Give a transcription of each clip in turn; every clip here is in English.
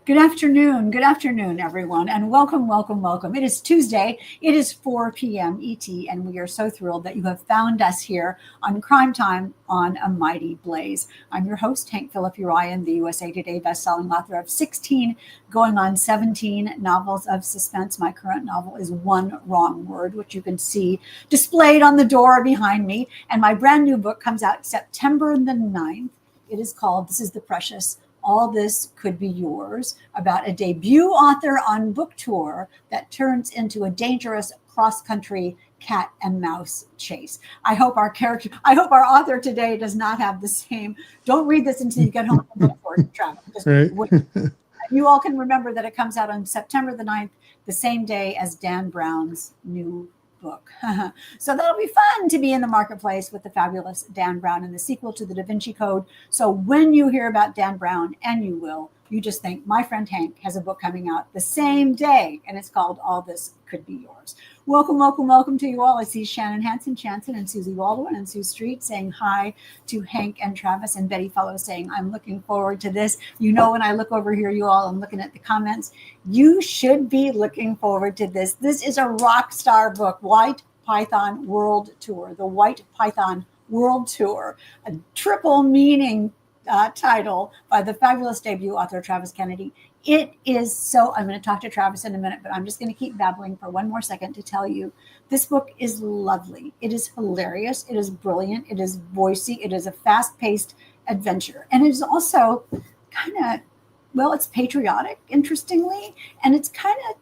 Good afternoon, everyone, and welcome, welcome, welcome. It is Tuesday. It is 4 p.m. ET, and we are so thrilled that you have found us here on Crime Time on A Mighty Blaze. I'm your host, Hank Phillippi Ryan, the USA Today bestselling author of 16, going on 17 novels of suspense. My current novel is One Wrong Word, which you can see displayed on the door behind me, and my brand new book comes out September the 9th. It is called This is the Precious All This Could Be Yours, about a debut author on book tour that turns into a dangerous cross-country cat and mouse chase. I hope our author today does not have the same. Don't read this until you get home from book tour, Travis. Right. You all can remember that it comes out on September the 9th, the same day as Dan Brown's new book. So that'll be fun to be in the marketplace with the fabulous Dan Brown and the sequel to the Da Vinci Code. So when you hear about Dan Brown, and you will, you just think my friend Hank has a book coming out the same day, and it's called All This Could Be Yours. Welcome, welcome, welcome to you all. I see Shannon Chanson and Susie Waldwin and Sue Street saying hi to Hank and Travis, and Betty Fellow saying, I'm looking forward to this. You know, when I look over here, you all, I'm looking at the comments. You should be looking forward to this. This is a rock star book, WHYTE Python World Tour, the WHYTE Python World Tour, a triple meaning title by the fabulous debut author, Travis Kennedy. It is so, I'm going to talk to Travis in a minute, but I'm just going to keep babbling for one more second to tell you this book is lovely. It is hilarious. It is brilliant. It is voicey. It is a fast-paced adventure. And it is also kind of, well, it's patriotic, interestingly, and it's kind of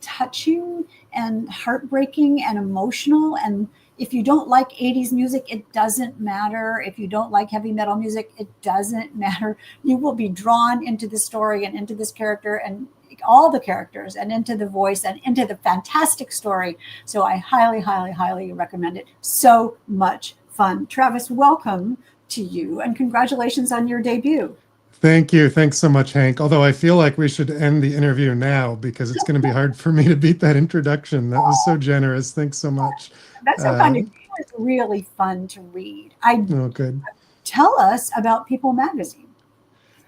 touching and heartbreaking and emotional. And if you don't like 80s music, it doesn't matter. If you don't like heavy metal music, it doesn't matter. You will be drawn into the story and into this character and all the characters and into the voice and into the fantastic story. So I highly, highly, highly recommend it. So much fun. Travis, welcome to you and congratulations on your debut. Thank you. Thanks so much, Hank. Although I feel like we should end the interview now because it's going to be hard for me to beat that introduction. That was so generous. Thanks so much. That's so funny. It was really fun to read. Oh, good. Tell us about People Magazine.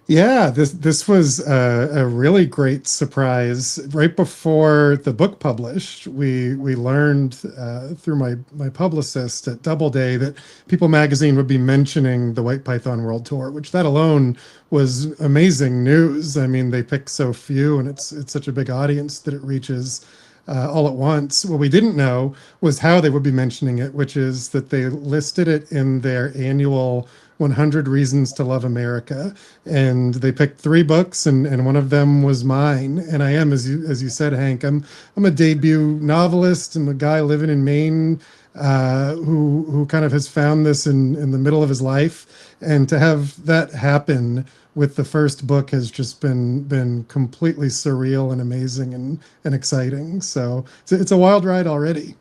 Yeah, this was a really great surprise. Right before the book published, we learned through my publicist at Doubleday that People Magazine would be mentioning the WHYTE Python World Tour, which that alone was amazing news. I mean, they pick so few, and it's such a big audience that it reaches all at once. What we didn't know was how they would be mentioning it, which is that they listed it in their annual 100 Reasons to Love America, and they picked 3 books, and one of them was mine. And I am, as you said, Hank, I'm a debut novelist. I'm a guy living in Maine who kind of has found this in the middle of his life, and to have that happen with the first book has just been completely surreal and amazing and exciting. So it's a wild ride already.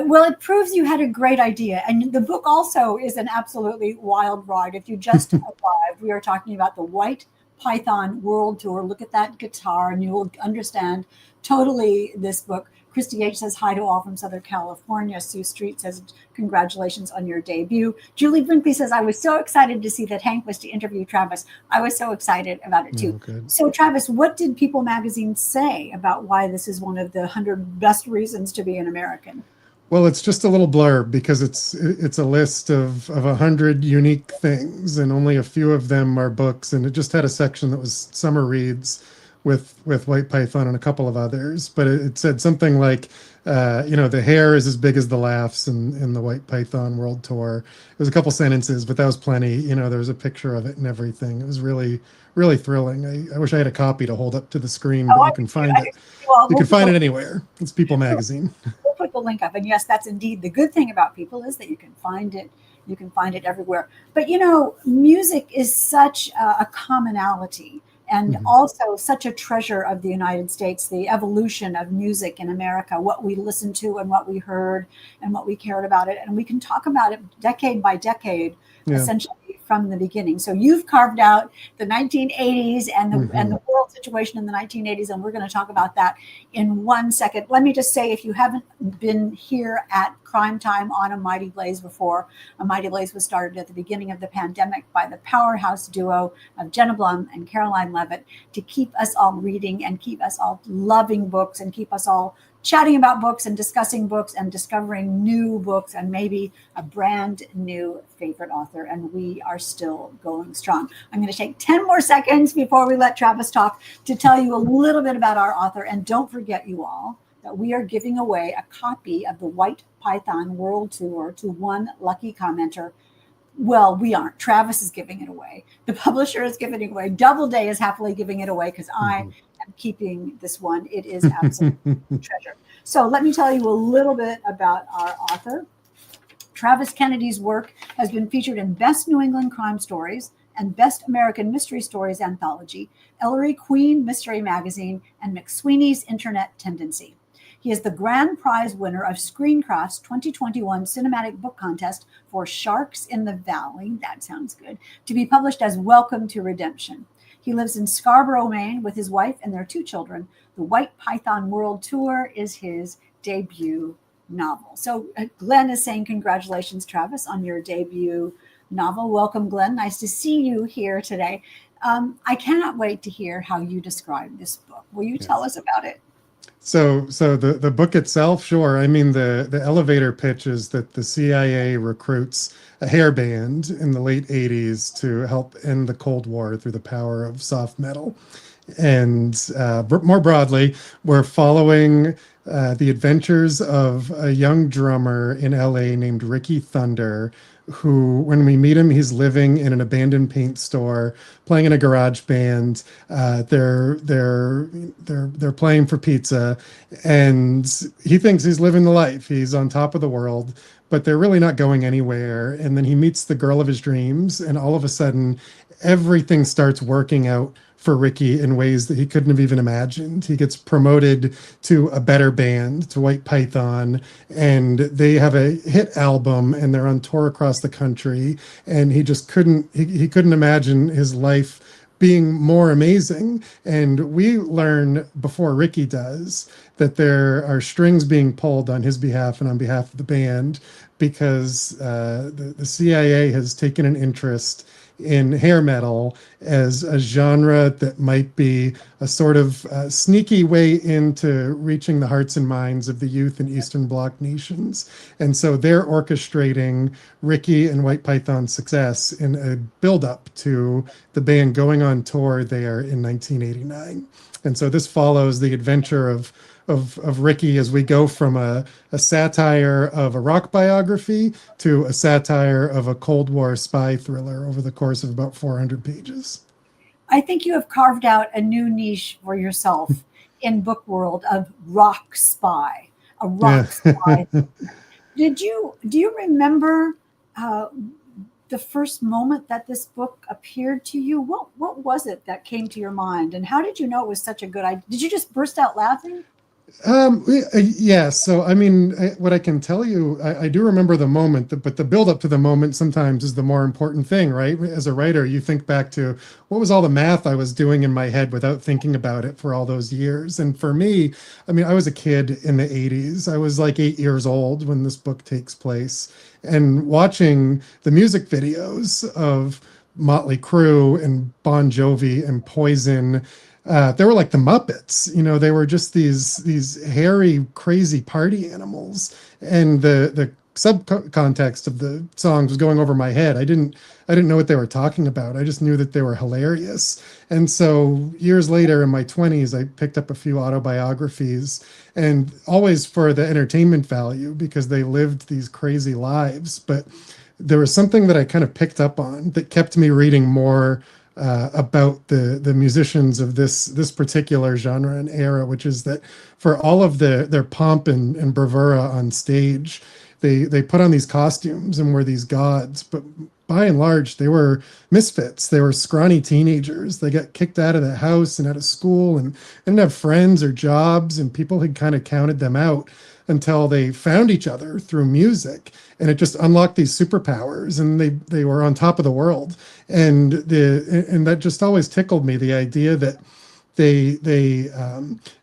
Well, it proves you had a great idea. And the book also is an absolutely wild ride. If you just arrived, we are talking about the WHYTE Python World Tour. Look at that guitar and you will understand totally this book. Christy H. says hi to all from Southern California. Sue Street says congratulations on your debut. Julie Brinkley says, I was so excited to see that Hank was to interview Travis. I was so excited about it too. Oh, so Travis, what did People Magazine say about why this is one of the 100 best reasons to be an American? Well, it's just a little blurb because it's a list of 100 unique things, and only a few of them are books. And it just had a section that was summer reads with WHYTE Python and a couple of others. But it said something like, the hair is as big as the laughs in the WHYTE Python World Tour. It was a couple sentences, but that was plenty. There was a picture of it and everything. It was really, really thrilling. I wish I had a copy to hold up to the screen, but you can find it. You can find it anywhere. It's People Magazine. We'll put the link up. And yes, that's indeed the good thing about People is that you can find it. You can find it everywhere. But, music is such a commonality and also such a treasure of the United States, the evolution of music in America, what we listened to and what we heard and what we cared about it. And we can talk about it decade by decade, essentially from the beginning. So you've carved out the 1980s and the world situation in the 1980s, and we're going to talk about that in 1 second. Let me just say, if you haven't been here at Crime Time on A Mighty Blaze before, A Mighty Blaze was started at the beginning of the pandemic by the powerhouse duo of Jenna Blum and Caroline Levitt to keep us all reading and keep us all loving books and keep us all chatting about books and discussing books and discovering new books and maybe a brand new favorite author. And we are still going strong. I'm going to take 10 more seconds before we let Travis talk to tell you a little bit about our author. And don't forget, you all, that we are giving away a copy of the WHYTE PYTHON World Tour to one lucky commenter. Well, we aren't. Travis is giving it away. The publisher is giving it away. Doubleday is happily giving it away because I am keeping this one. It is absolutely a treasure. So let me tell you a little bit about our author. Travis Kennedy's work has been featured in Best New England Crime Stories and Best American Mystery Stories Anthology, Ellery Queen Mystery Magazine, and McSweeney's Internet Tendency. He is the grand prize winner of Screencraft's 2021 Cinematic Book Contest for Sharks in the Valley, that sounds good, to be published as Welcome to Redemption. He lives in Scarborough, Maine with his wife and their 2 children. The WHYTE PYTHON World Tour is his debut novel. So Glenn is saying congratulations, Travis, on your debut novel. Welcome, Glenn. Nice to see you here today. I cannot wait to hear how you describe this book. Will you tell us about it? So the book itself, sure. I mean, the elevator pitch is that the CIA recruits a hair band in the late 80s to help end the Cold War through the power of soft metal. And more broadly, we're following the adventures of a young drummer in LA named Rikki Thunder, who, when we meet him, he's living in an abandoned paint store, playing in a garage band. They're playing for pizza, and he thinks he's living the life. He's on top of the world, but they're really not going anywhere. And then he meets the girl of his dreams, and all of a sudden, everything starts working out for Rikki in ways that he couldn't have even imagined. He gets promoted to a better band, to WHYTE PYTHON, and they have a hit album, and they're on tour across the country. And he just couldn't imagine his life being more amazing. And we learn before Rikki does that there are strings being pulled on his behalf and on behalf of the band, because the CIA has taken an interest in hair metal as a genre that might be a sort of sneaky way into reaching the hearts and minds of the youth in Eastern Bloc nations. And so they're orchestrating Rikki and WHYTE PYTHON's success in a build-up to the band going on tour there in 1989. And so this follows the adventure of Rikki as we go from a satire of a rock biography to a satire of a Cold War spy thriller over the course of about 400 pages. I think you have carved out a new niche for yourself in book world of rock spy, a rock spy. Do you remember the first moment that this book appeared to you? What was it that came to your mind, and how did you know it was such a good idea? Did you just burst out laughing? Yeah. So, I mean, what I can tell you, I do remember the moment, but the build up to the moment sometimes is the more important thing, right? As a writer, you think back to what was all the math I was doing in my head without thinking about it for all those years. And for me, I mean, I was a kid in the 80s. I was like 8 years old when this book takes place, and watching the music videos of Motley Crue and Bon Jovi and Poison. They were like the Muppets, you know. They were just these hairy, crazy party animals, and the subcontext of the songs was going over my head. I didn't know what they were talking about. I just knew that they were hilarious. And so years later, in my 20s, I picked up a few autobiographies, and always for the entertainment value, because they lived these crazy lives. But there was something that I kind of picked up on that kept me reading more about the musicians of this particular genre and era, which is that for all of their pomp and bravura on stage, they put on these costumes and were these gods, but by and large, they were misfits. They were scrawny teenagers. They got kicked out of the house and out of school and didn't have friends or jobs, and people had kind of counted them out until they found each other through music, and it just unlocked these superpowers, and they were on top of the world. And that just always tickled me, the idea that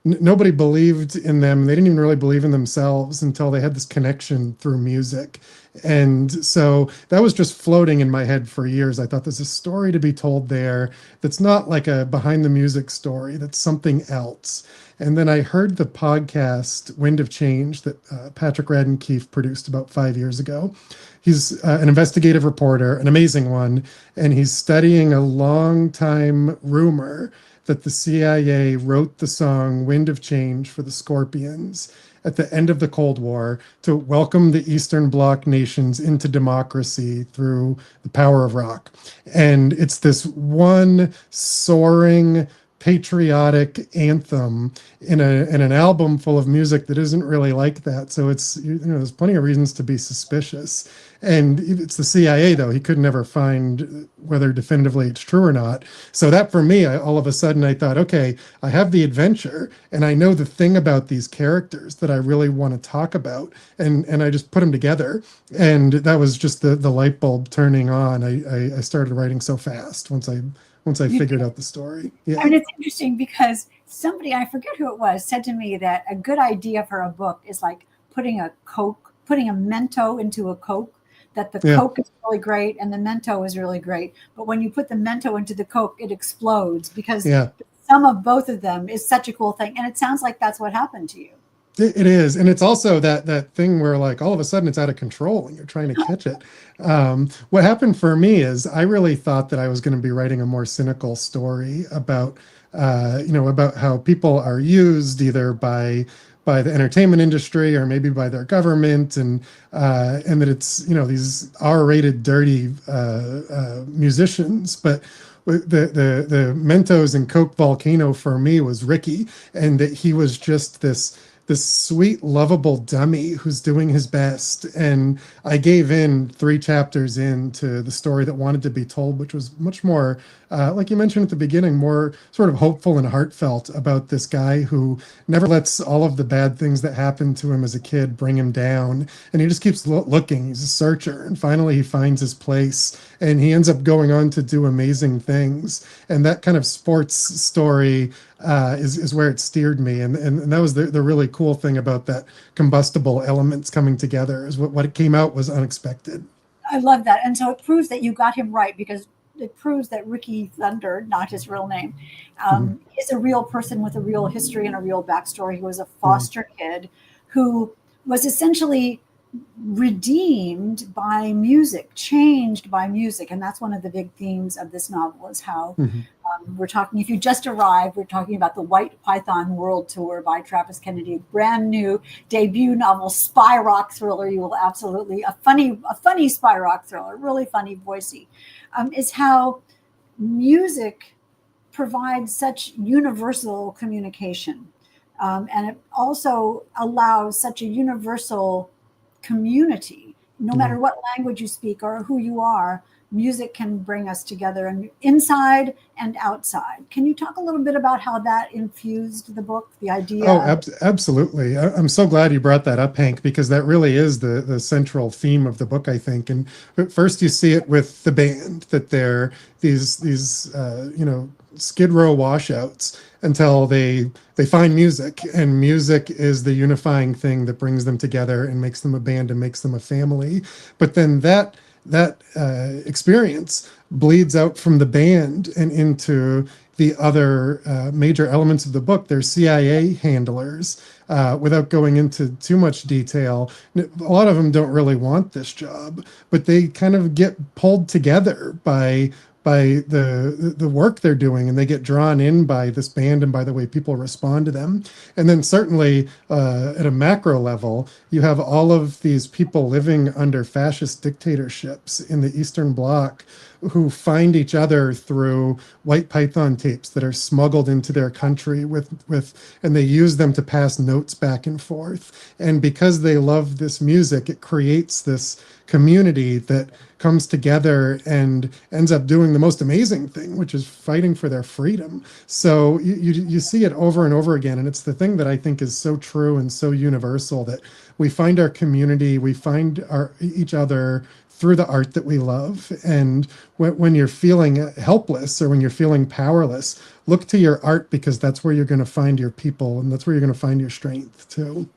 nobody believed in them. They didn't even really believe in themselves until they had this connection through music. And so that was just floating in my head for years. I thought there's a story to be told there that's not like a behind the music story, that's something else. And then I heard the podcast Wind of Change that Patrick Radden Keefe produced about 5 years ago. He's an investigative reporter, an amazing one, and he's studying a long time rumor that the CIA wrote the song Wind of Change for the Scorpions at the end of the Cold War to welcome the Eastern Bloc nations into democracy through the power of rock. And it's this one soaring, patriotic anthem in an album full of music that isn't really like that. So it's, there's plenty of reasons to be suspicious. And it's the CIA, though. He could never find whether definitively it's true or not. So that, for me, all of a sudden I thought, okay, I have the adventure and I know the thing about these characters that I really want to talk about. And I just put them together. And that was just the light bulb turning on. I started writing so fast once I figured out the story. Yeah. I mean, it's interesting because somebody, I forget who it was, said to me that a good idea for a book is like putting a Mento into a Coke, that the Coke is really great and the Mento is really great. But when you put the Mento into the Coke, it explodes because the sum of both of them is such a cool thing. And it sounds like that's what happened to you. It is. And it's also that thing where like all of a sudden it's out of control and you're trying to catch it. What happened for me is I really thought that I was going to be writing a more cynical story about, about how people are used either by the entertainment industry or maybe by their government, and that it's, these R-rated dirty musicians. But the Mentos and Coke volcano for me was Rikki, and that he was just this sweet, lovable dummy who's doing his best. And I gave in 3 chapters into the story that wanted to be told, which was much more, like you mentioned at the beginning, more sort of hopeful and heartfelt about this guy who never lets all of the bad things that happened to him as a kid bring him down. And he just keeps looking. He's a searcher. And finally he finds his place and he ends up going on to do amazing things. And that kind of sports story is where it steered me. And that was the really cool thing about that combustible elements coming together, is what it came out was unexpected. I love that. And so it proves that you got him right, because it proves that Rikki Thunder, not his real name, is a real person with a real history and a real backstory. He was a foster kid who was essentially redeemed by music, changed by music. And that's one of the big themes of this novel, is how we're talking, if you just arrived, we're talking about the WHYTE PYTHON World Tour by Travis Kennedy, a brand new debut novel, spy rock thriller. You will absolutely, a funny spy rock thriller, really funny, voicey, is how music provides such universal communication. And it also allows such a universal community. No matter what language you speak or who you are, music can bring us together, and inside and outside. Can you talk a little bit about how that infused the book, the idea? Oh, absolutely. I'm so glad you brought that up, Hank, because that really is the central theme of the book, I think. And first you see it with the band, that they're these Skid Row washouts until they find music, and music is the unifying thing that brings them together and makes them a band and makes them a family. But then that experience bleeds out from the band and into the other major elements of the book. They're CIA handlers. Without going into too much detail, a lot of them don't really want this job, but they kind of get pulled together by the work they're doing, and they get drawn in by this band and by the way people respond to them. And then certainly at a macro level, you have all of these people living under fascist dictatorships in the Eastern Bloc who find each other through white python tapes that are smuggled into their country and they use them to pass notes back and forth. And because they love this music, it creates this community that comes together and ends up doing the most amazing thing, which is fighting for their freedom. So you see it over and over again. And it's the thing that I think is so true and so universal, that we find our community, we find each other through the art that we love. And when you're feeling helpless or when you're feeling powerless, look to your art, because that's where you're going to find your people, and that's where you're going to find your strength too.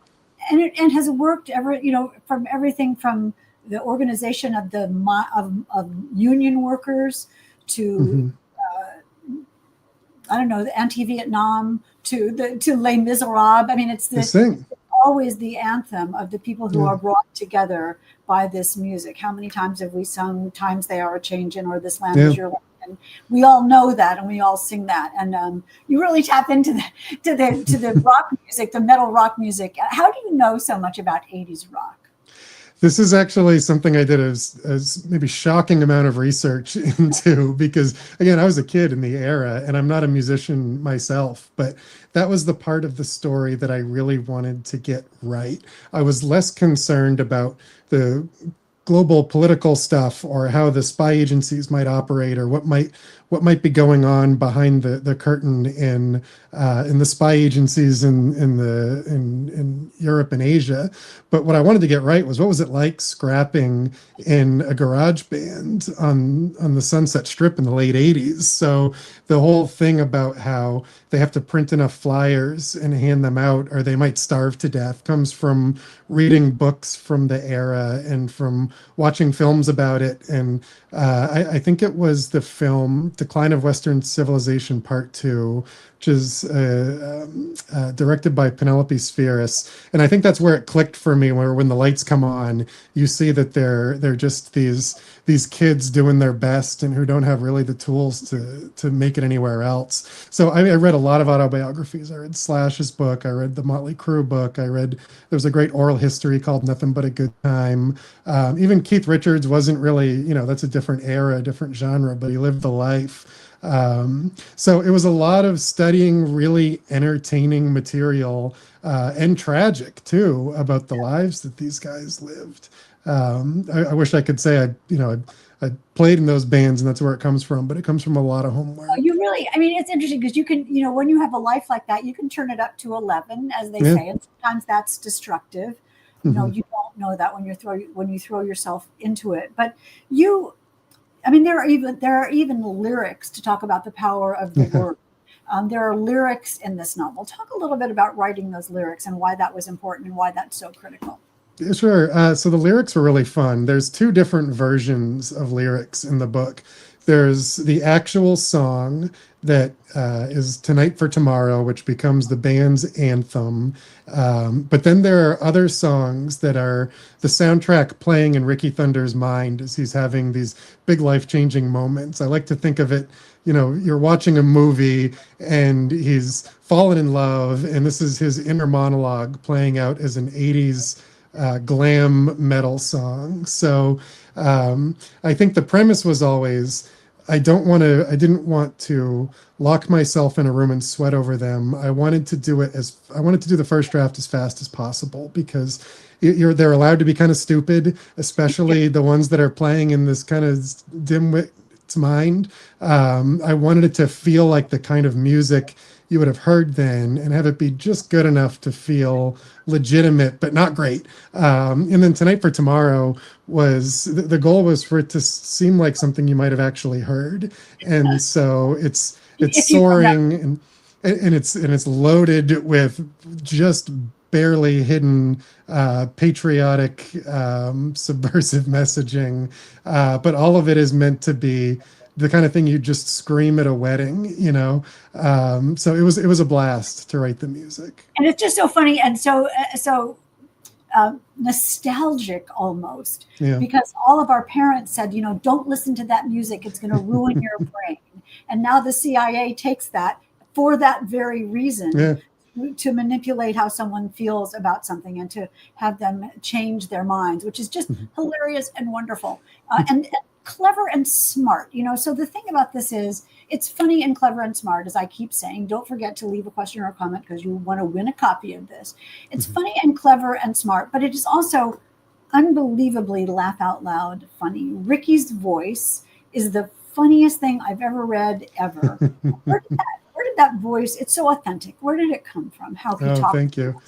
And has it worked ever, from everything from the organization of of union workers to I don't know, the anti-Vietnam to Les Miserables. I mean, it's always the anthem of the people who are brought together by this music. How many times have we sung "Times They Are a-Changin'" or "This Land Is Your Land"? And we all know that, and we all sing that. And you really tap into the rock music, the metal rock music. How do you know so much about 80s rock? This is actually something I did as maybe shocking amount of research into, because again, I was a kid in the era and I'm not a musician myself, but that was the part of the story that I really wanted to get right. I was less concerned about the global political stuff or how the spy agencies might operate or what might be going on behind the curtain in the spy agencies in Europe and Asia. But what I wanted to get right was, what was it like scrapping in a garage band on the Sunset Strip in the late 80s? So the whole thing about how they have to print enough flyers and hand them out or they might starve to death comes from reading books from the era and from watching films about it. And I think it was the film Decline of Western Civilization Part 2, which is directed by Penelope Spheris. And I think that's where it clicked for me, where when the lights come on, you see that they're just these kids doing their best and who don't have really the tools to make it anywhere else. So I read a lot of autobiographies. I read Slash's book. I read the Motley Crue book. There's a great oral history called Nothing But a Good Time. Even Keith Richards wasn't really, that's a different era, a different genre, but he lived the life. So it was a lot of studying really entertaining material and tragic too about the lives that these guys lived. I wish I could say I played in those bands and that's where it comes from, but it comes from a lot of homework. Oh, it's interesting because you can, when you have a life like that, you can turn it up to 11, as they say, and sometimes that's destructive. You don't know that when you throw yourself into it, but there are even lyrics to talk about the power of the word. There are lyrics in this novel. Talk a little bit about writing those lyrics and why that was important and why that's so critical. Sure. So the lyrics were really fun. There's two different versions of lyrics in the book. There's the actual song that is Tonight for Tomorrow, which becomes the band's anthem. But then there are other songs that are the soundtrack playing in Rikki Thunder's mind as he's having these big life-changing moments. I like to think of it, you're watching a movie and he's fallen in love, and this is his inner monologue playing out as an 80s glam metal song. So I think the premise was always, I didn't want to lock myself in a room and sweat over them. I wanted to do the first draft as fast as possible, because they're allowed to be kind of stupid, especially the ones that are playing in this kind of dimwit's mind. I wanted it to feel like the kind of music you would have heard then and have it be just good enough to feel legitimate, but not great. And then Tonight for Tomorrow was, the goal was for it to seem like something you might have actually heard. And so it's soaring and it's loaded with just barely hidden patriotic subversive messaging. But all of it is meant to be the kind of thing you just scream at a wedding, So it was a blast to write the music. And it's just so funny and so nostalgic almost, because all of our parents said, don't listen to that music. It's going to ruin your brain. And now the CIA takes that for that very reason, to manipulate how someone feels about something and to have them change their minds, which is just hilarious and wonderful. And clever and smart. So the thing about this is it's funny and clever and smart, as I keep saying. Don't forget to leave a question or a comment because you want to win a copy of this. It's funny and clever and smart, but it is also unbelievably laugh out loud funny. Rikki's voice is the funniest thing I've ever read ever. Where did that voice? It's so authentic. Where did it come from? How he Oh, talked? thank you.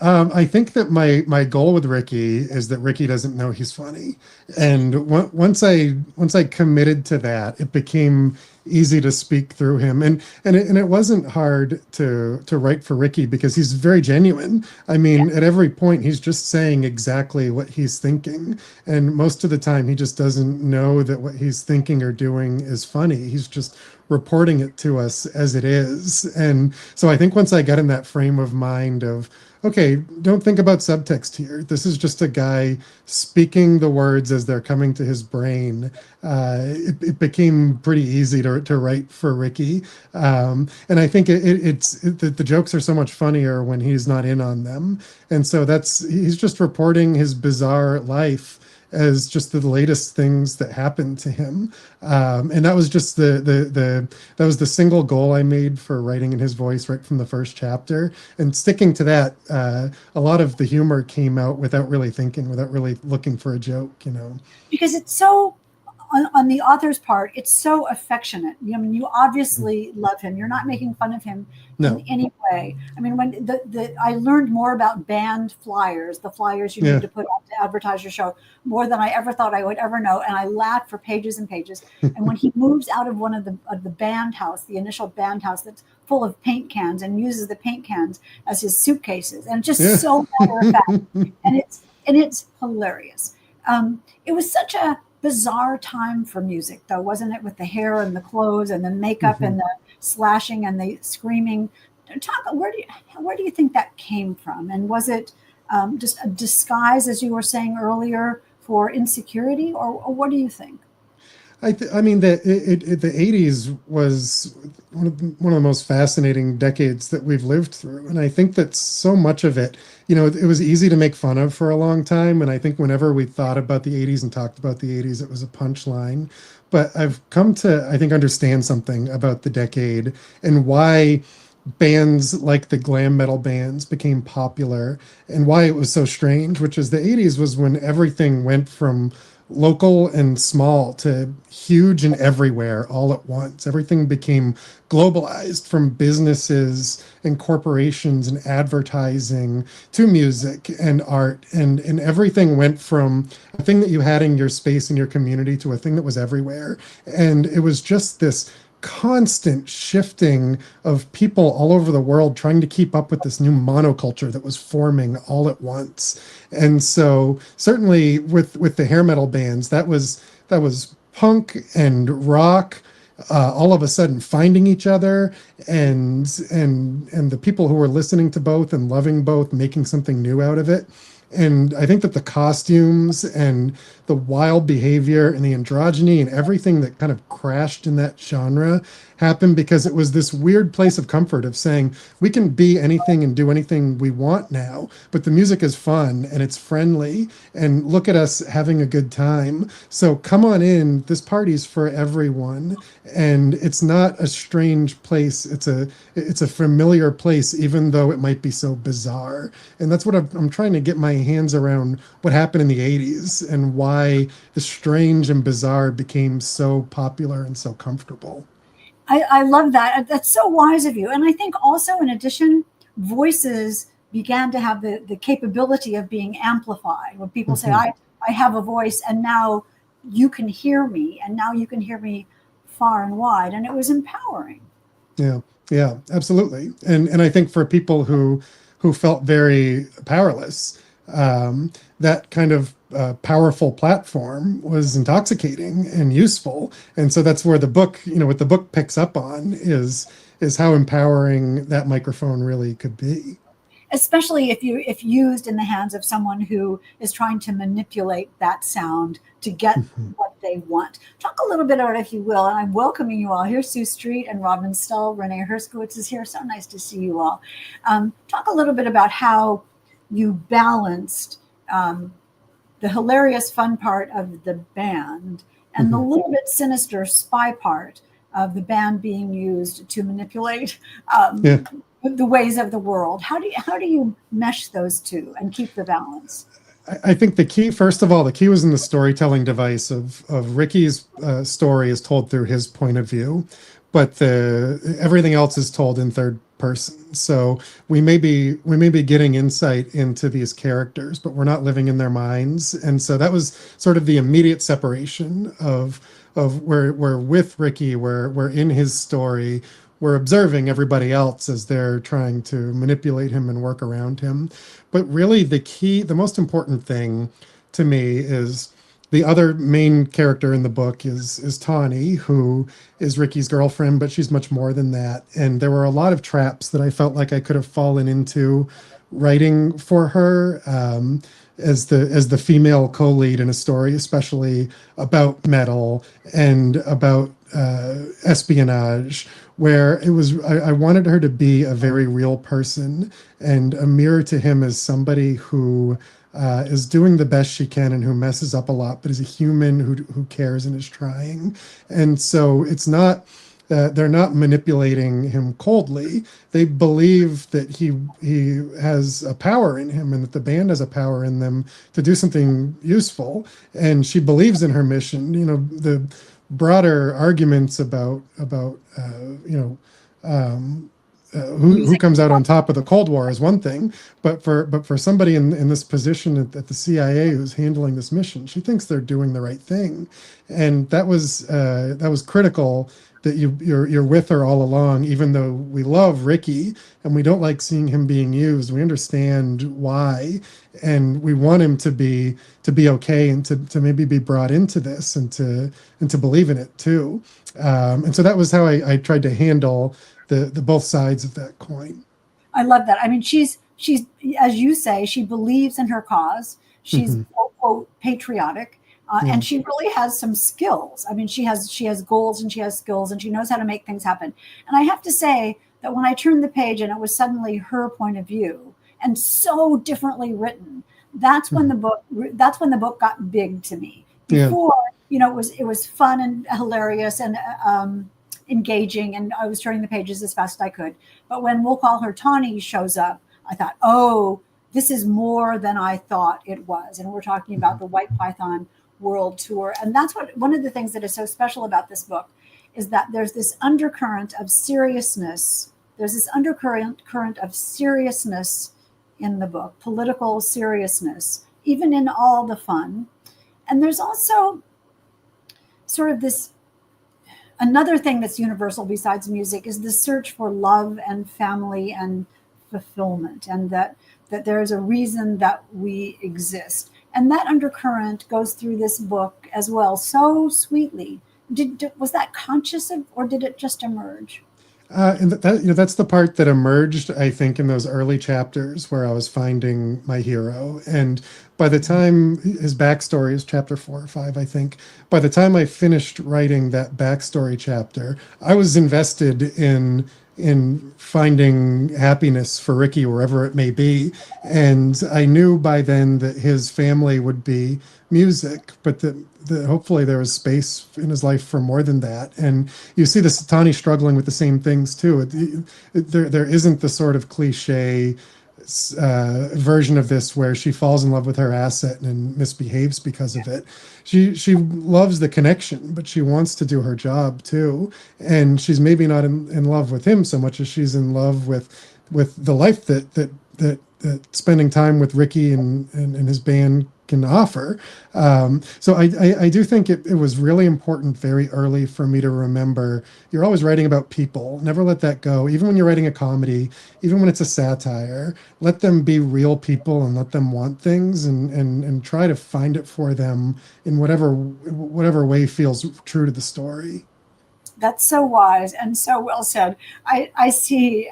I think that my goal with Rikki is that Rikki doesn't know he's funny, and once I committed to that, it became easy to speak through him, and it wasn't hard to write for Rikki because he's very genuine. I mean, at every point, he's just saying exactly what he's thinking, and most of the time, he just doesn't know that what he's thinking or doing is funny. He's just reporting it to us as it is, and so I think once I got in that frame of mind of okay, don't think about subtext here. This is just a guy speaking the words as they're coming to his brain. It became pretty easy to write for Rikki. And I think the jokes are so much funnier when he's not in on them. And so he's just reporting his bizarre life as just the latest things that happened to him. And that was just that was the single goal I made for writing in his voice right from the first chapter. And sticking to that, a lot of the humor came out without really thinking, without really looking for a joke, Because it's so, on the author's part, it's so affectionate. I mean, you obviously love him. You're not making fun of him in any way. I mean, when I learned more about band flyers, the flyers you need to put out to advertise your show, more than I ever thought I would ever know, and I laughed for pages and pages. And when he moves out of one of the band house, the initial band house that's full of paint cans, and uses the paint cans as his suitcases, and just so matter of fact, and it's hilarious. It was such a bizarre time for music, though, wasn't it? With the hair and the clothes and the makeup and the slashing and the screaming. Where do you think that came from? And was it just a disguise, as you were saying earlier, for insecurity, or what do you think? I mean, the 80s was one of the most fascinating decades that we've lived through. And I think that so much of it, it was easy to make fun of for a long time. And I think whenever we thought about the 80s and talked about the 80s, it was a punchline. But I've come to, I think, understand something about the decade and why bands like the glam metal bands became popular and why it was so strange, which is the 80s was when everything went from local and small to huge and everywhere all at once. Everything became globalized, from businesses and corporations and advertising to music and art. And everything went from a thing that you had in your space in your community to a thing that was everywhere. And it was just this constant shifting of people all over the world trying to keep up with this new monoculture that was forming all at once. And so certainly with the hair metal bands, that was punk and rock all of a sudden finding each other, and the people who were listening to both and loving both making something new out of it. And I think that the costumes and the wild behavior and the androgyny and everything that kind of crashed in that genre happened because it was this weird place of comfort of saying we can be anything and do anything we want now, but the music is fun and it's friendly and look at us having a good time. So come on in, this party's for everyone, and it's not a strange place. It's a familiar place, even though it might be so bizarre. And that's what I'm trying to get my hands around, what happened in the 80s and why the strange and bizarre became so popular and so comfortable. I love that. That's so wise of you. And I think also, in addition, voices began to have the capability of being amplified. When people say, I have a voice, and now you can hear me, and now you can hear me far and wide. And it was empowering. Yeah, absolutely. And I think for people who felt very powerless, that kind of powerful platform was intoxicating and useful. And so that's where the book, what the book picks up on is how empowering that microphone really could be. Especially if used in the hands of someone who is trying to manipulate that sound to get what they want. Talk a little bit about it, if you will. And I'm welcoming you all. Here's Sue Street and Robin Stull. Renee Herskowitz is here. So nice to see you all. Talk a little bit about how you balanced the hilarious fun part of the band and the little bit sinister spy part of the band being used to manipulate Yeah. the ways of the world. How do you mesh those two and keep the balance? I think the key, first of all, the key was in the storytelling device of Rikki's story is told through his point of view, but everything else is told in third person. So we may be getting insight into these characters, but we're not living in their minds. And so that was sort of the immediate separation of where we're with Rikki, we're in his story, we're observing everybody else as they're trying to manipulate him and work around him. But really the most important thing to me is the other main character in the book is Tawny, who is Rikki's girlfriend, but she's much more than that. And there were a lot of traps that I felt like I could have fallen into writing for her, as the female co-lead in a story, especially about metal and about espionage, where it was I wanted her to be a very real person and a mirror to him as somebody who is doing the best she can and who messes up a lot, but is a human who cares and is trying. And so it's not they're not manipulating him coldly. They believe that he has a power in him and that the band has a power in them to do something useful. And she believes in her mission. You know, the broader arguments about who comes out on top of the Cold War is one thing, but for somebody in this position at the CIA who's handling this mission, she thinks they're doing the right thing, and that was critical. That you're with her all along, even though we love Rikki and we don't like seeing him being used. We understand why, and we want him to be okay and to maybe be brought into this and to believe in it too. And so that was how I tried to handle the both sides of that coin. I love that. I mean, she's as you say, she believes in her cause. She's quote, quote, patriotic. And she really has some skills. I mean, she has goals and she has skills and she knows how to make things happen. And I have to say that when I turned the page and it was suddenly her point of view and so differently written, that's when the book got big to me. Before, it was fun and hilarious and engaging, and I was turning the pages as fast as I could. But when We'll Call Her Tawny shows up, I thought, oh, this is more than I thought it was. And we're talking about the WHYTE PYTHON World Tour. And that's one of the things that is so special about this book is that there's this undercurrent of seriousness. There's this undercurrent of seriousness in the book, political seriousness, even in all the fun. And there's also sort of this, another thing that's universal besides music is the search for love and family and fulfillment, and that there is a reason that we exist. And that undercurrent goes through this book as well, so sweetly. Was that conscious or did it just emerge? And that's the part that emerged, I think, in those early chapters where I was finding my hero. And by the time his backstory is chapter 4 or 5, I think, by the time I finished writing that backstory chapter, I was invested in finding happiness for Rikki wherever it may be. And I knew by then that his family would be music, but that hopefully there was space in his life for more than that. And you see this Tawny struggling with the same things too. There isn't the sort of cliche version of this where she falls in love with her asset and misbehaves because of it. She loves the connection, but she wants to do her job too. And she's maybe not in love with him so much as she's in love with the life that spending time with Rikki and his band can offer. So I do think it was really important very early for me to remember you're always writing about people. Never let that go. Even when you're writing a comedy, even when it's a satire, let them be real people and let them want things and try to find it for them in whatever way feels true to the story. That's so wise and so well said. I see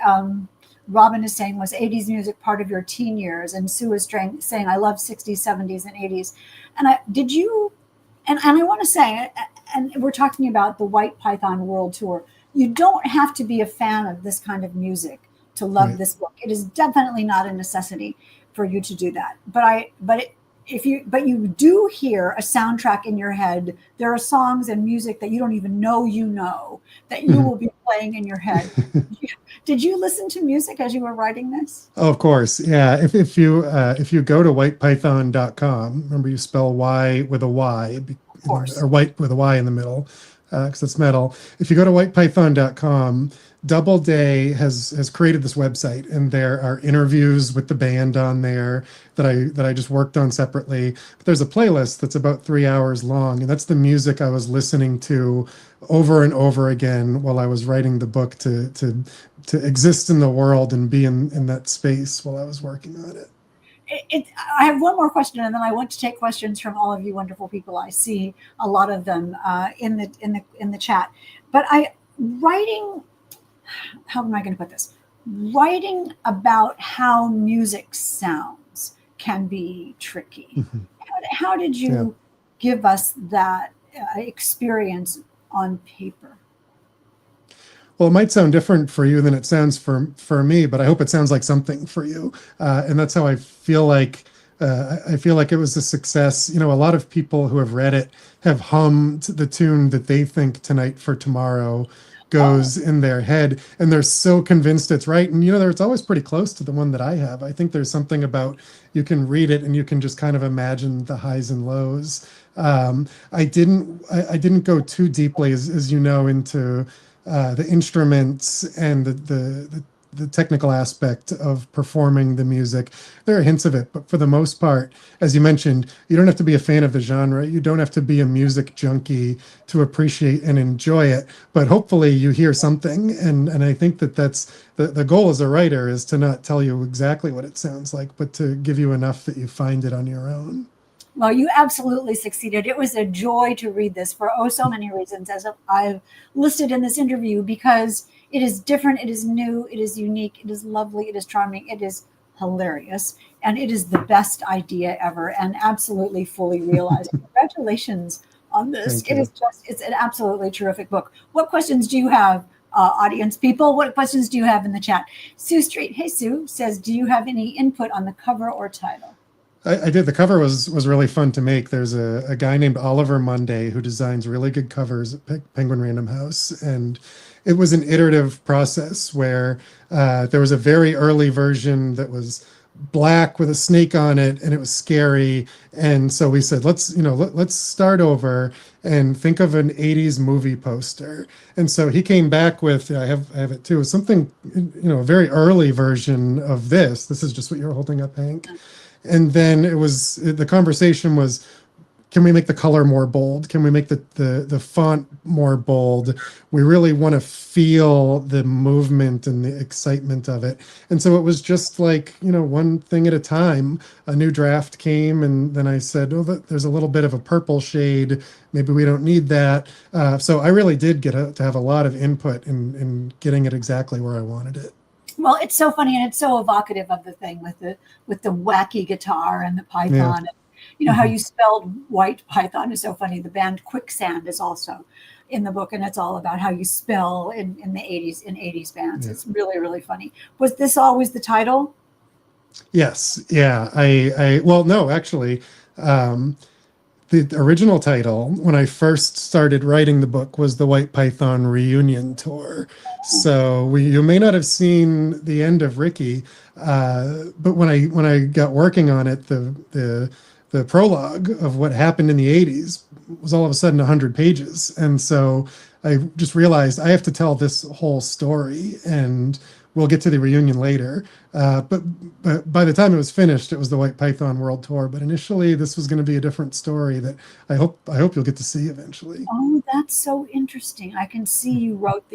Robin is saying, was 80s music part of your teen years? And Sue is saying, I love 60s, 70s, and 80s. And I want to say, and we're talking about the WHYTE PYTHON World Tour, you don't have to be a fan of this kind of music to love this book. It is definitely not a necessity for you to do that. But but you do hear a soundtrack in your head. There are songs and music that you don't even know that you will be playing in your head. Did you listen to music as you were writing this? Oh, of course. Yeah. If you go to whitepython.com, remember you spell Y with a Y, Of course. or white with a Y in the middle, because it's metal. If you go to whitepython.com, Doubleday has created this website, and there are interviews with the band on there that I just worked on separately. But there's a playlist that's about 3 hours long, and that's the music I was listening to over and over again while I was writing the book to exist in the world and be in that space while I was working on it. I have one more question, and then I want to take questions from all of you wonderful people. I see a lot of them in the chat. But writing. How am I going to put this? Writing about how music sounds can be tricky. Mm-hmm. How did you give us that experience on paper? Well, it might sound different for you than it sounds for me, but I hope it sounds like something for you. And that's how I feel like. I feel like it was a success. A lot of people who have read it have hummed the tune that they think Tonight for Tomorrow goes in their head, and they're so convinced it's right. And it's always pretty close to the one that I have. I think there's something about, you can read it and you can just kind of imagine the highs and lows. I didn't go too deeply, as you know, into the instruments and the technical aspect of performing the music. There are hints of it, but for the most part, as you mentioned, you don't have to be a fan of the genre. You don't have to be a music junkie to appreciate and enjoy it, but hopefully you hear something. And I think that's the goal as a writer, is to not tell you exactly what it sounds like, but to give you enough that you find it on your own. Well, you absolutely succeeded. It was a joy to read this for so many reasons, as I've listed in this interview, because it is different, it is new, it is unique, it is lovely, it is charming, it is hilarious, and it is the best idea ever, and absolutely fully realized. Congratulations on this. It's an absolutely terrific book. What questions do you have, audience people? What questions do you have in the chat? Sue Street, hey Sue, says, do you have any input on the cover or title? I did. The cover was really fun to make. There's a guy named Oliver Monday who designs really good covers at Penguin Random House, and it was an iterative process where there was a very early version that was black with a snake on it, and it was scary. And so we said, let's start over and think of an 80s movie poster. And so he came back with, I have it too, something, a very early version of this. This is just what you're holding up, Hank. And then the conversation was, can we make the color more bold? Can we make the font more bold? We really want to feel the movement and the excitement of it. And so it was just like, one thing at a time. A new draft came, and then I said, there's a little bit of a purple shade. Maybe we don't need that. So I really did get to have a lot of input in getting it exactly where I wanted it. Well, it's so funny, and it's so evocative of the thing with the wacky guitar and the python. Yeah. How you spelled WHYTE Python is so funny. The band Quicksand is also in the book, and it's all about how you spell in the 80s, in 80s bands. Yeah. It's really, really funny. Was this always the title? Yes. Yeah. Well, no, actually, the original title, when I first started writing the book, was the WHYTE Python Reunion Tour. So you may not have seen the end of Rikki, but when I got working on it, the prologue of what happened in the 80s was all of a sudden 100 pages. And so I just realized I have to tell this whole story, and we'll get to the reunion later. But by the time it was finished, it was the WHYTE Python World Tour. But initially, this was going to be a different story that I hope you'll get to see eventually. Oh, that's so interesting. I can see you wrote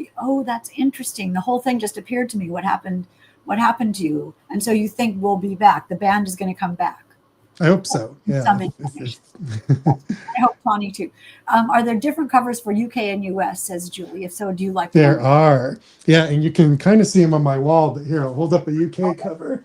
that's interesting. The whole thing just appeared to me. What happened to you? And so you think we'll be back. The band is going to come back. I hope so. Yeah. I hope Connie too. Are there different covers for UK and US, says Julie? If so, do you like them? There are. Yeah, and you can kind of see them on my wall, but here, I'll hold up a UK cover.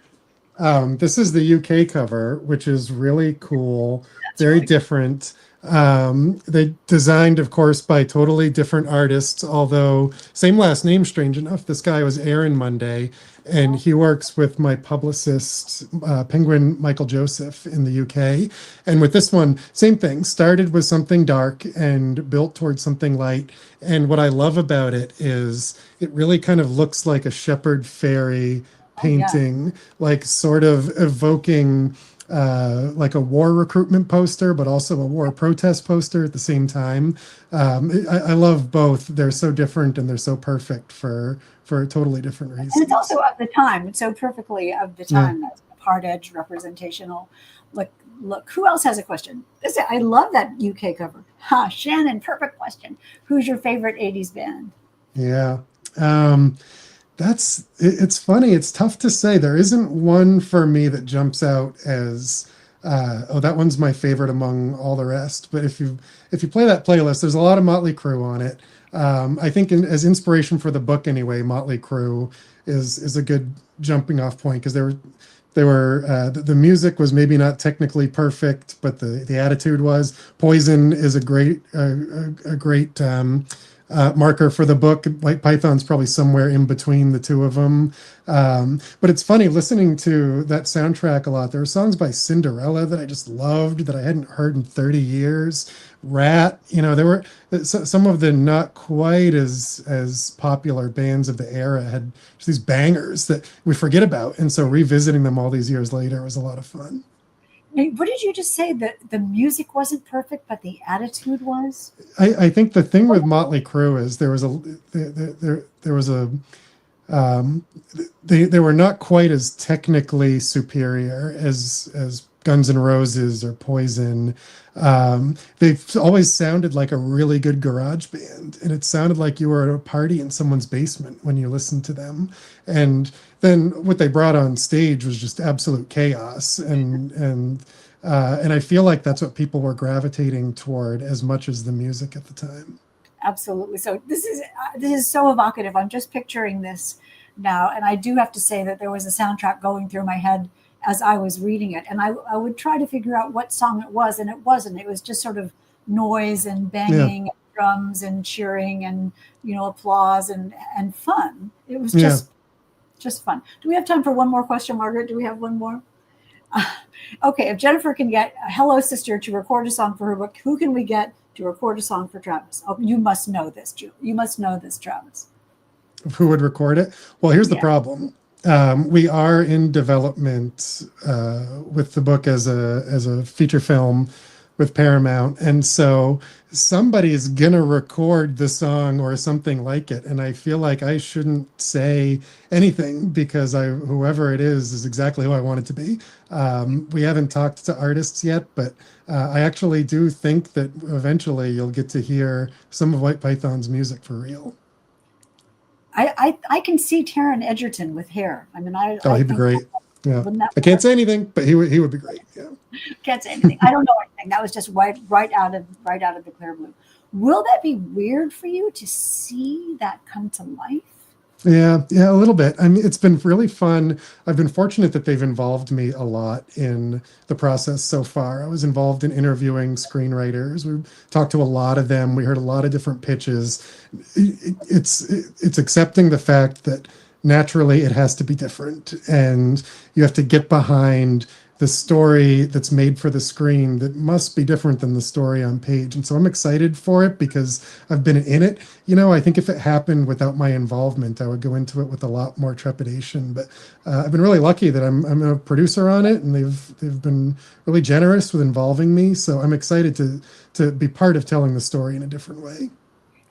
This is the UK cover, which is really cool. That's very different. They designed, of course, by totally different artists, although same last name, strange enough. This guy was Aaron Monday, and he works with my publicist, Penguin Michael Joseph in the UK. And with this one, same thing, started with something dark and built towards something light. And what I love about it is it really kind of looks like a shepherd fairy painting, like sort of evoking like a war recruitment poster, but also a war protest poster at the same time. I love both. They're so different and they're so perfect for totally different reasons. And it's also of the time. It's so perfectly of the time. That's hard edge representational. Look, who else has a question? I love that UK cover. Shannon, perfect question. Who's your favorite 80s band? Yeah. It's funny. It's tough to say. There isn't one for me that jumps out as, oh, that one's my favorite among all the rest. But if you play that playlist, there's a lot of Motley Crue on it. I think as inspiration for the book anyway, Motley Crue is a good jumping off point because the music was maybe not technically perfect, but the attitude was. Poison is a great marker for the book. White Python's probably somewhere in between the two of them. But it's funny listening to that soundtrack a lot. There were songs by Cinderella that I just loved that I hadn't heard in 30 years. Rat, there were some of the not quite as popular bands of the era had just these bangers that we forget about. And so revisiting them all these years later was a lot of fun. What did you just say? That the music wasn't perfect, but the attitude was? I think the thing with Motley Crue is they were not quite as technically superior as Guns N' Roses or Poison. They've always sounded like a really good garage band, and it sounded like you were at a party in someone's basement when you listened to them. And then what they brought on stage was just absolute chaos, and I feel like that's what people were gravitating toward as much as the music at the time. Absolutely. So this is so evocative. I'm just picturing this now, and I do have to say that there was a soundtrack going through my head as I was reading it, and I would try to figure out what song it was, and it wasn't. It was just sort of noise and banging, and drums and cheering, and applause and fun. It was just fun. Do we have time for one more question, Margaret? Do we have one more? Okay, if Jennifer can get Hello Sister to record a song for her book, who can we get to record a song for Travis? Oh, you must know this, You must know this, Travis. Who would record it? Well, here's the problem. We are in development with the book as a feature film with Paramount, and so somebody's gonna record the song or something like it, and I feel like I shouldn't say anything because whoever it is exactly who I want it to be. We haven't talked to artists yet, but I actually do think that eventually you'll get to hear some of White Python's music for real. I can see Taron Egerton with hair. I mean, he'd be great. Yeah, I can't say anything, but he would be great. Yeah, can't say anything. I don't know anything. That was just right out of the clear blue. Will that be weird for you to see that come to life? Yeah, a little bit. I mean, it's been really fun. I've been fortunate that they've involved me a lot in the process so far. I was involved in interviewing screenwriters. We talked to a lot of them. We heard a lot of different pitches. It's accepting the fact that naturally it has to be different, and you have to get behind the story that's made for the screen that must be different than the story on page. And so I'm excited for it because I've been in it. I think if it happened without my involvement, I would go into it with a lot more trepidation. But I've been really lucky that I'm a producer on it, and they've been really generous with involving me. So I'm excited to be part of telling the story in a different way.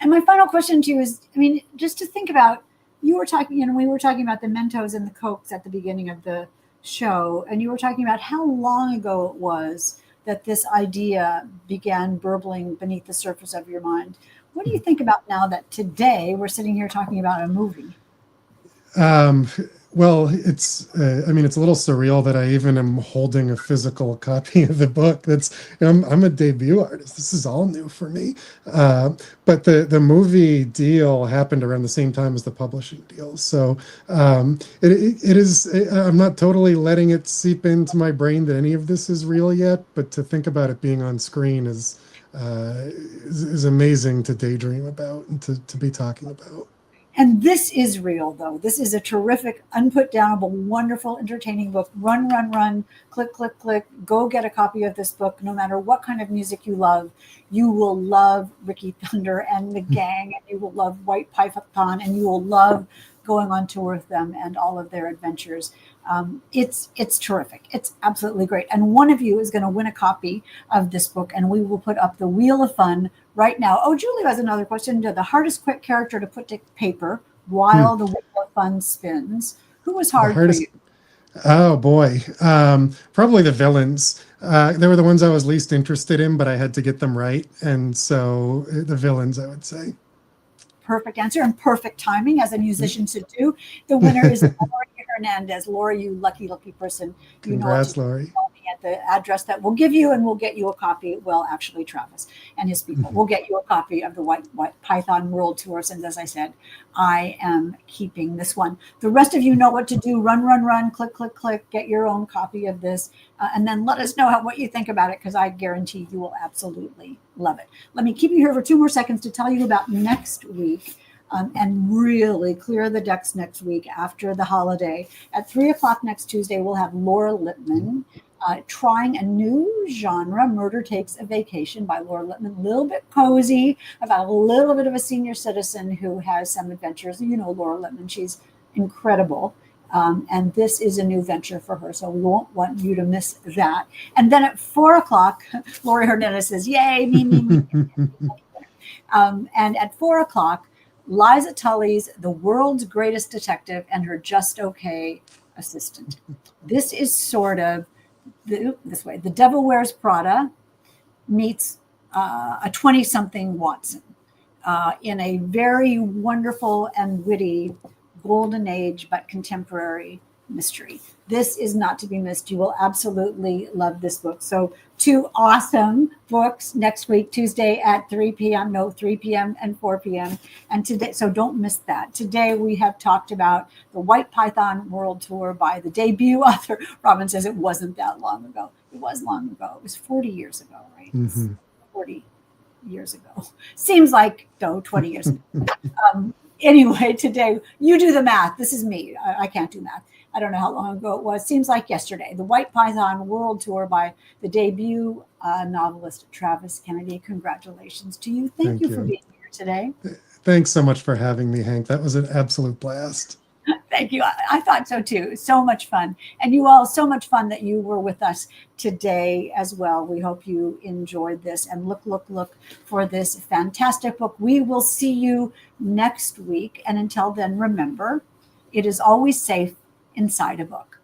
And my final question to you is, I mean, just to think about, we were talking about the Mentos and the Cokes at the beginning of the show, and you were talking about how long ago it was that this idea began burbling beneath the surface of your mind. What do you think about now that today we're sitting here talking about a movie? Well, it's a little surreal that I even am holding a physical copy of the book. I'm a debut artist. This is all new for me. But the movie deal happened around the same time as the publishing deal. So it is, I'm not totally letting it seep into my brain that any of this is real yet, but to think about it being on screen is is amazing to daydream about and to be talking about. And this is real, though. This is a terrific, unputdownable, wonderful, entertaining book. Run, run, run, click, click, click. Go get a copy of this book. No matter what kind of music you love, you will love Rikki Thunder and the gang, and you will love WHYTE PYTHON, and you will love going on tour with them and all of their adventures. It's terrific. It's absolutely great. And one of you is going to win a copy of this book, and we will put up the Wheel of Fun right now. Oh, Julie has another question. The hardest quick character to put to paper while the Wheel of Fun spins. Who was hard for you? Oh boy, probably the villains. They were the ones I was least interested in, but I had to get them right, and so the villains, I would say. Perfect answer and perfect timing, as a musician should do. The winner is Lori Hernandez. Lori, you lucky person. Congrats, Lori. At the address that we'll give you, and we'll get you a copy. Well, actually, Travis and his people will get you a copy of the WHYTE Python World Tour. And as I said, I am keeping this one. The rest of you know what to do. Run, run, run, click, click, click. Get your own copy of this, and then let us know what you think about it, because I guarantee you will absolutely love it. Let me keep you here for 2 more seconds to tell you about next week. And really clear the decks next week after the holiday. At 3 o'clock next Tuesday, we'll have Laura Lippman trying a new genre, Murder Takes a Vacation by Laura Lippman. A little bit cozy, about a little bit of a senior citizen who has some adventures. You know Laura Lippman, she's incredible. And this is a new venture for her, so we won't want you to miss that. And then at 4 o'clock, Lori Hernandez says, yay, me. And at 4 o'clock, Liza Tully's The World's Greatest Detective and Her Just Okay Assistant. This is sort of this way. The Devil Wears Prada meets a 20-something Watson in a very wonderful and witty golden age but contemporary mystery. This is not to be missed. You will absolutely love this book. So 2 awesome books next week, Tuesday at 3 p.m. No, 3 p.m. and 4 p.m. And today, so don't miss that. Today we have talked about the WHYTE Python World Tour by the debut author. Robin says it wasn't that long ago. It was long ago. It was 40 years ago, right? 40 years ago. Seems like, though, 20 years ago. Anyway, today, you do the math. This is me. I can't do math. I don't know how long ago it was. Seems like yesterday. The WHYTE Python World Tour by the debut novelist Travis Kennedy. Congratulations to you. Thank you for being here today. Thanks so much for having me, Hank. That was an absolute blast. Thank you. I thought so too. So much fun. And you all, so much fun that you were with us today as well. We hope you enjoyed this, and look for this fantastic book. We will see you next week. And until then, remember, it is always safe inside a book.